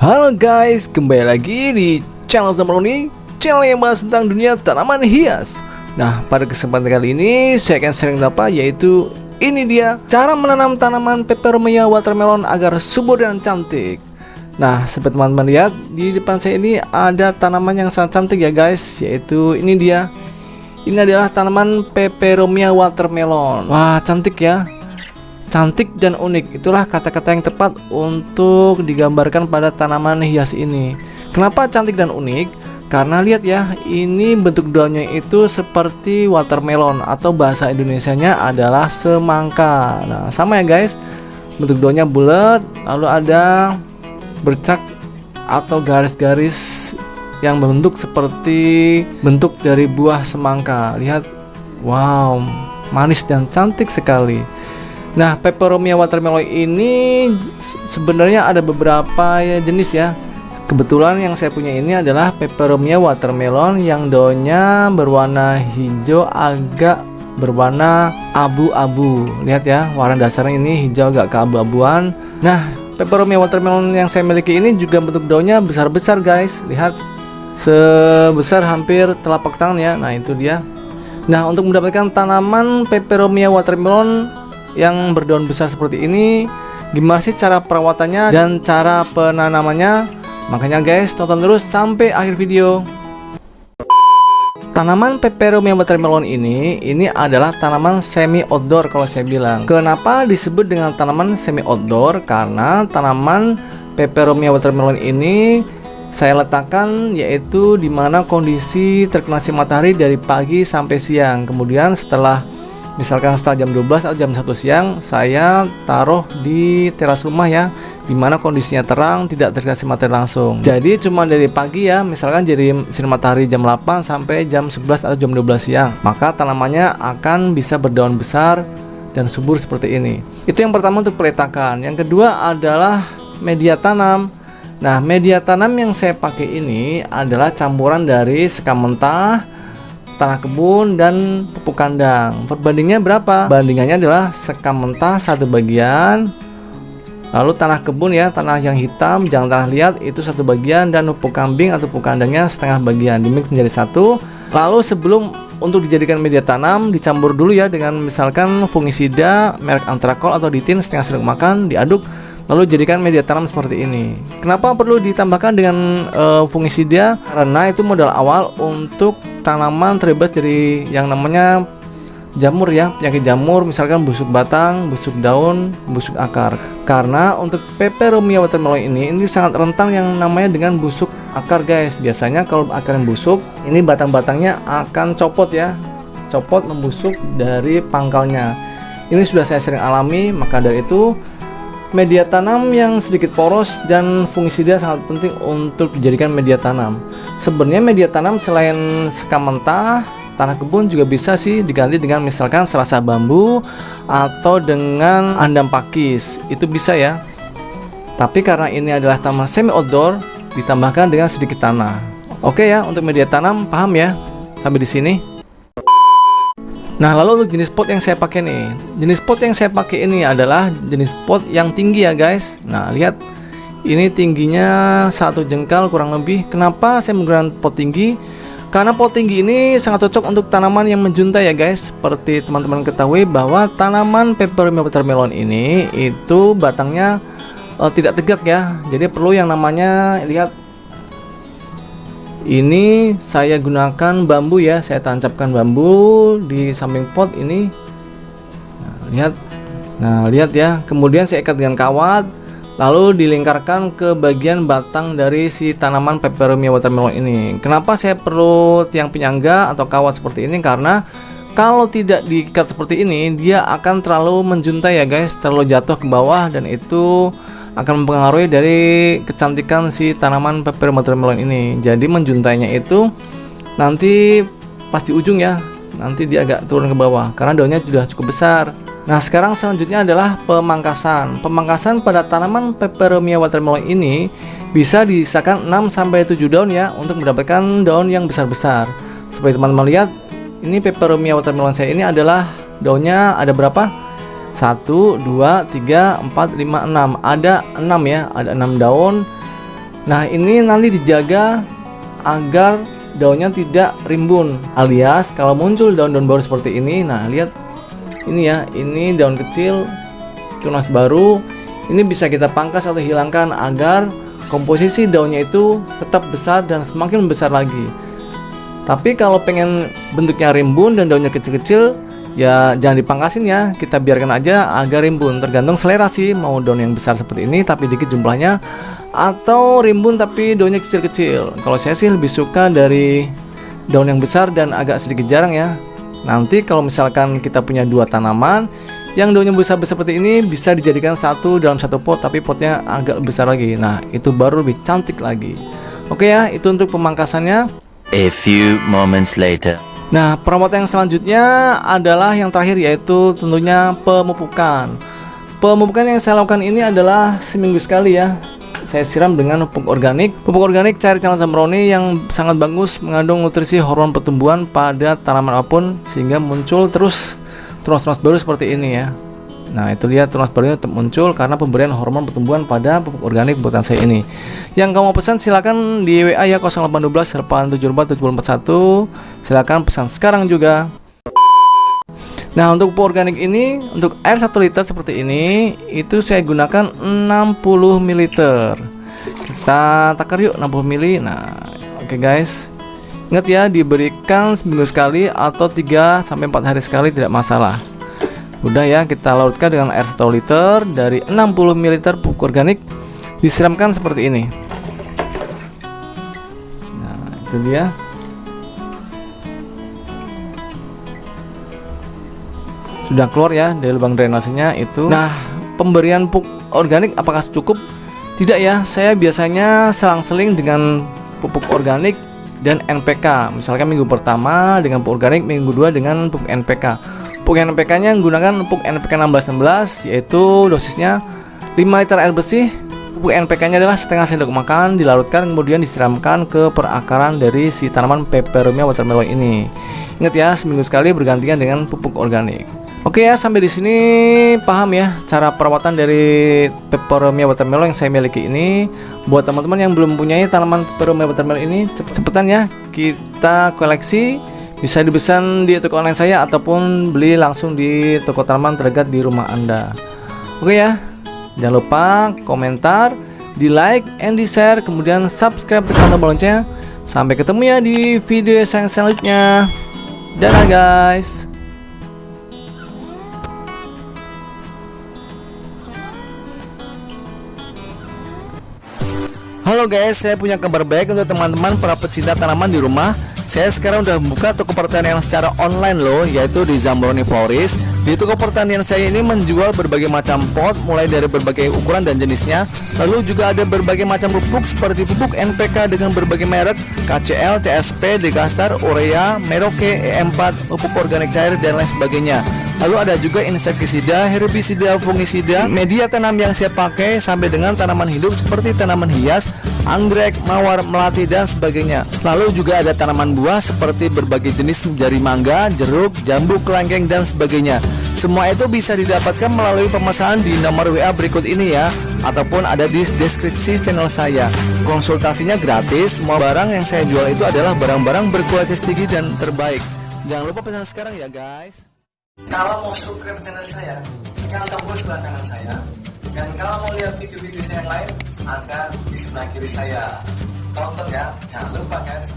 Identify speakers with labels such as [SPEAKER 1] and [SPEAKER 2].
[SPEAKER 1] Halo guys, kembali lagi di channel Zamroni, channel yang bahas tentang dunia tanaman hias. Nah, pada kesempatan kali ini saya akan sharing apa, yaitu ini dia cara menanam tanaman peperomia watermelon agar subur dan cantik. Nah, seperti teman-teman lihat di depan saya ini ada tanaman yang sangat cantik ya guys, yaitu ini dia. Ini adalah tanaman peperomia watermelon. Wah, cantik ya. Cantik dan unik, itulah kata-kata yang tepat untuk digambarkan pada tanaman hias ini. Kenapa cantik dan unik? Karena lihat ya, ini bentuk daunnya itu seperti watermelon, atau bahasa Indonesianya adalah semangka. Nah, sama ya guys, bentuk daunnya bulat, lalu ada bercak atau garis-garis yang berbentuk seperti bentuk dari buah semangka. Lihat, wow, manis dan cantik sekali. Nah, peperomia watermelon ini sebenarnya ada beberapa jenis ya. Kebetulan yang saya punya ini adalah peperomia watermelon yang daunnya berwarna hijau agak berwarna abu-abu. Lihat ya, warna dasarnya ini hijau agak keabu-abuan. Nah, peperomia watermelon yang saya miliki ini juga bentuk daunnya besar-besar guys. Lihat, sebesar hampir telapak tangan ya. Nah, itu dia. Nah, untuk mendapatkan tanaman peperomia watermelon yang berdaun besar seperti ini, gimana sih cara perawatannya dan cara penanamannya? Makanya guys, tonton terus sampai akhir video. Tanaman peperomia watermelon ini adalah tanaman semi outdoor kalau saya bilang. Kenapa disebut dengan tanaman semi outdoor? Karena tanaman peperomia watermelon ini saya letakkan yaitu dimana kondisi terkena sinar matahari dari pagi sampai siang. Kemudian misalkan setelah jam 12 atau jam 1 siang, saya taruh di teras rumah ya, dimana kondisinya terang, tidak terkena sinar matahari langsung. Jadi cuma dari pagi ya, misalkan jadi sinar matahari jam 8 sampai jam 11 atau jam 12 siang, maka tanamannya akan bisa berdaun besar dan subur seperti ini. Itu yang pertama untuk peletakan. Yang kedua adalah media tanam. Nah, media tanam yang saya pakai ini adalah campuran dari sekam mentah, tanah kebun, dan pupuk kandang. Perbandingannya berapa? Bandingannya adalah sekam mentah 1 bagian, lalu tanah kebun ya, tanah yang hitam jangan tanah liat itu 1 bagian, dan pupuk kambing atau pupuk kandangnya setengah bagian, dimix menjadi 1. Lalu sebelum untuk dijadikan media tanam, dicampur dulu ya dengan misalkan fungisida merek Antrakol atau Ditin setengah sendok makan, diaduk, lalu jadikan media tanam seperti ini. Kenapa perlu ditambahkan dengan fungisida? Karena itu modal awal untuk tanaman terbebas dari yang namanya jamur ya, penyakit jamur, misalkan busuk batang, busuk daun, busuk akar. Karena untuk peperomia watermelon ini sangat rentan yang namanya dengan busuk akar guys. Biasanya kalau akar yang busuk, ini batang-batangnya akan copot ya, copot membusuk dari pangkalnya. Ini sudah saya sering alami, maka dari itu media tanam yang sedikit poros dan fungisida sangat penting untuk dijadikan media tanam. Sebenarnya media tanam selain sekam mentah, tanah kebun juga bisa sih diganti dengan misalkan serasa bambu atau dengan andam pakis. Itu bisa ya. Tapi karena ini adalah tanaman semi outdoor, ditambahkan dengan sedikit tanah. Oke ya, untuk media tanam paham ya sampai di sini. Nah, lalu untuk jenis pot yang saya pakai nih, jenis pot yang saya pakai ini adalah jenis pot yang tinggi ya guys. Nah, lihat ini tingginya 1 jengkal kurang lebih. Kenapa saya menggunakan pot tinggi? Karena pot tinggi ini sangat cocok untuk tanaman yang menjuntai ya guys. Seperti teman-teman ketahui bahwa tanaman peperomia watermelon ini itu batangnya tidak tegak ya. Jadi perlu yang namanya, lihat, ini saya gunakan bambu ya, saya tancapkan bambu di samping pot ini. Nah, lihat ya. Kemudian saya ikat dengan kawat, lalu dilingkarkan ke bagian batang dari si tanaman peperomia watermelon ini. Kenapa saya perlu tiang penyangga atau kawat seperti ini? Karena kalau tidak diikat seperti ini, dia akan terlalu menjuntai ya guys, terlalu jatuh ke bawah, dan itu akan mempengaruhi dari kecantikan si tanaman peperomia watermelon ini. Jadi menjuntainya itu nanti pas di ujung ya, nanti dia agak turun ke bawah karena daunnya sudah cukup besar. Nah, sekarang selanjutnya adalah pemangkasan. Pemangkasan pada tanaman peperomia watermelon ini bisa disisakan 6-7 daun ya, untuk mendapatkan daun yang besar-besar. Seperti teman-teman lihat, ini peperomia watermelon saya ini adalah daunnya ada berapa? 1, 2, 3, 4, 5, 6. Ada 6 ya, ada 6 daun. Nah, ini nanti dijaga agar daunnya tidak rimbun, alias kalau muncul daun-daun baru seperti ini. Nah, lihat ini ya, ini daun kecil tunas baru. Ini bisa kita pangkas atau hilangkan agar komposisi daunnya itu tetap besar dan semakin besar lagi. Tapi kalau pengen bentuknya rimbun dan daunnya kecil-kecil, ya jangan dipangkasin ya, kita biarkan aja agar rimbun. Tergantung selera sih, mau daun yang besar seperti ini tapi dikit jumlahnya, atau rimbun tapi daunnya kecil-kecil. Kalau saya sih lebih suka dari daun yang besar dan agak sedikit jarang ya. Nanti kalau misalkan kita punya dua tanaman yang daunnya besar-besar seperti ini, bisa dijadikan satu dalam satu pot, tapi potnya agak besar lagi. Nah, itu baru lebih cantik lagi. Oke ya, itu untuk pemangkasannya.
[SPEAKER 2] A few moments later.
[SPEAKER 1] Nah, perawatan yang selanjutnya adalah yang terakhir, yaitu tentunya pemupukan. Pemupukan yang saya lakukan ini adalah seminggu sekali ya. Saya siram dengan pupuk organik. Pupuk organik cair channel Zambrowni yang sangat bagus, mengandung nutrisi hormon pertumbuhan pada tanaman apapun, sehingga muncul terus tunas-tunas baru seperti ini ya. Nah, itu lihat tunas barunya tetap muncul karena pemberian hormon pertumbuhan pada pupuk organik buatan saya ini. Yang kamu pesan silakan di WA ya, 0812 874 7041. Silakan pesan sekarang juga. Nah, untuk pupuk organik ini, untuk air 1 liter seperti ini, itu saya gunakan 60 ml. Kita takar yuk 60 ml. Nah, oke guys. Ingat ya, diberikan seminggu sekali atau 3 sampai 4 hari sekali, tidak masalah. Udah ya, kita larutkan dengan air 1 liter dari 60 ml pupuk organik, disiramkan seperti ini. Nah, itu dia. Sudah keluar ya dari lubang drainasenya itu. Nah, pemberian pupuk organik apakah cukup? Tidak ya, saya biasanya selang-seling dengan pupuk organik dan NPK. Misalkan minggu pertama dengan pupuk organik, minggu kedua dengan pupuk NPK. Pupuk NPK-nya menggunakan pupuk NPK 1616, yaitu dosisnya 5 liter air bersih. Pupuk NPK-nya adalah setengah sendok makan, dilarutkan kemudian disiramkan ke perakaran dari si tanaman Peperomia watermelon ini. Ingat ya, seminggu sekali bergantian dengan pupuk organik. Oke ya, sampai di sini paham ya cara perawatan dari Peperomia watermelon yang saya miliki ini. Buat teman-teman yang belum punya tanaman Peperomia watermelon ini, cepet-cepetan ya kita koleksi. Bisa dipesan di toko online saya ataupun beli langsung di toko tanaman terdekat di rumah Anda. Oke ya, jangan lupa komentar, di like, and di share, kemudian subscribe, tekan tombol loncengnya. Sampai ketemu ya di video yang selanjutnya. Dadah guys. Halo guys, saya punya kabar baik untuk teman-teman para pecinta tanaman di rumah. Saya sekarang udah membuka toko pertanian secara online loh, yaitu di Zambrowni Florist. Di toko pertanian saya ini menjual berbagai macam pot, mulai dari berbagai ukuran dan jenisnya. Lalu juga ada berbagai macam pupuk seperti pupuk NPK dengan berbagai merek, KCL, TSP, Degastar, Urea, Merauke, E4, pupuk organik cair, dan lain sebagainya. Lalu ada juga insektisida, herbisida, fungisida, media tanam yang saya pakai sampai dengan tanaman hidup seperti tanaman hias, anggrek, mawar, melati, dan sebagainya. Lalu juga ada tanaman buah seperti berbagai jenis dari mangga, jeruk, jambu, kelengkeng, dan sebagainya. Semua itu bisa didapatkan melalui pemesanan di nomor WA berikut ini ya, ataupun ada di deskripsi channel saya. Konsultasinya gratis. Semua barang yang saya jual itu adalah barang-barang berkualitas tinggi dan terbaik. Jangan lupa pesan sekarang ya guys. Kalau mau subscribe channel saya, tekan tombol sebelah kanan saya. Dan kalau mau lihat video-video saya yang lain, ada di sebelah kiri saya. Tonton ya, jangan lupa guys.